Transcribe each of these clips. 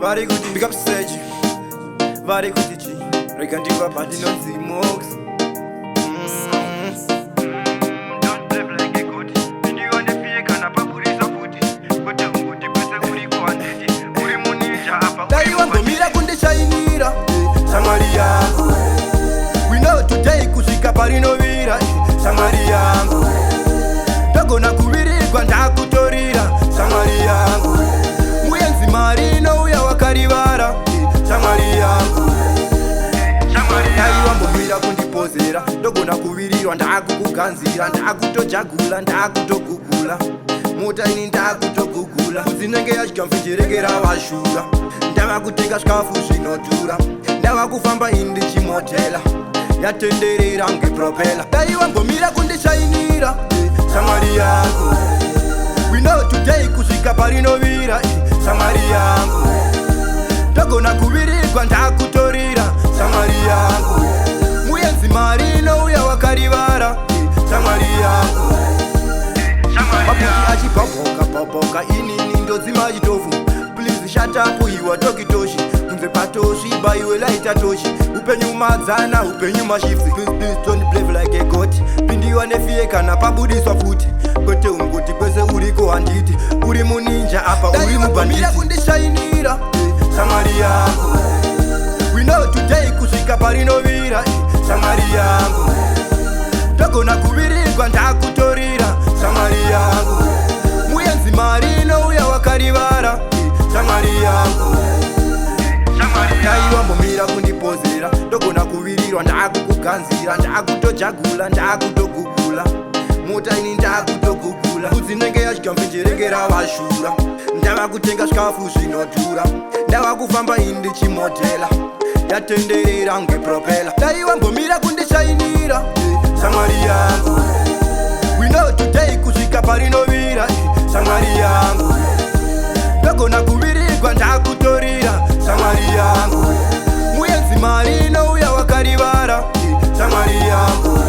Vari kuti big up stage. Vari kuti chi. Reka ndiva pandinonzi Mox. Don't live like a goat. Indione fika na papurisa futi. Kote unguti kwese uri kuanditi. Uri muninja hapa. Dai wangu mira kundishayinira. Shamwari yangu. We know today kusvika parinovira. Shamwari yangu. Togona kuvirigwa ndakutorira. Shamwari yangu. Muyenzi mari inouya wakarivara. Shamwari yangu. Dai wambomira kundipozera. Ndogona kuvirirwa ndakukuganzira. Ndakutojagula ndakutogugula. Mota ini ndakutogugula. Udzinenge yadya mfenjerekera vashura. Ndava kutenga zvikafu zvinodhura. Ndava kufamba indichimotela. Yatenderera ngepropela. Dai wambomira kundishayinira. Shamwari yangu. We know today kusvika parinovira. Shamwari yangu. Togona kuvirigwa ndakutorira. Shamwari yangu. Muyenzi mari inouya wakarivara. Shamwari yangu. Maputi achibhabhoka inini ndodzima chitofu. Please shut up iwa tokitoshi. Kunze patoshi baiwe laita toshi. Upenyu madzana upenyu mashifti. Please don't play like a goat. Pindiwa nefie kana pabudiswa futi. Kote unguti kwese uriko handiti. Uri muninja apa uri mubanditi. Mira kundishayinira. Shamwari yangu. We know today kusvika parinovira. Shamwari yangu. Togona kuvirigwa ndakutorira. Shamwari yangu. Muyenzi mari inouya wakarivara. Shamwari yangu. Dai wambomira kundipozera. Ndogona kuvirirwa ndakukuganzira. Ndakutojagula ndakutogugula. Mota ini ndakutogugula. Udzinenge yadya mfenjerekera vashura. Ndava kutenga zvikafu zvinodhura. Ndava kufamba indichimotela. Yatenderera ngepropela. Dai wambomira kundishayinira. Shamwari yangu. We know today kusvika parinovira. Shamwari yangu. Ndogona kuvirigwa ndakutorira. Shamwari yangu. Muyenzi mari inouya wakarivara. Shamwari yangu.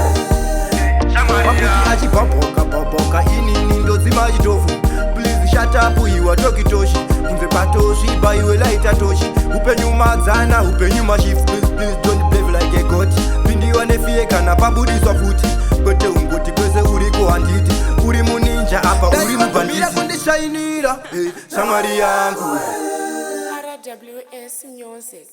Maputi achibhabhoka inini ndodzima chitofu. Please shut up iwa tokitoshi. Kunze patoshi baiwe laita toshi. Upenyu madzana upenyu mashifti. Please don't play like a goat. Pindiwa nefie kana pabudiswa futi. Kote unguti kwese uriko handiti. Uri muninja apa uri mubanditi. Mira kundishayinira. Shamwari yangu. RWS Music.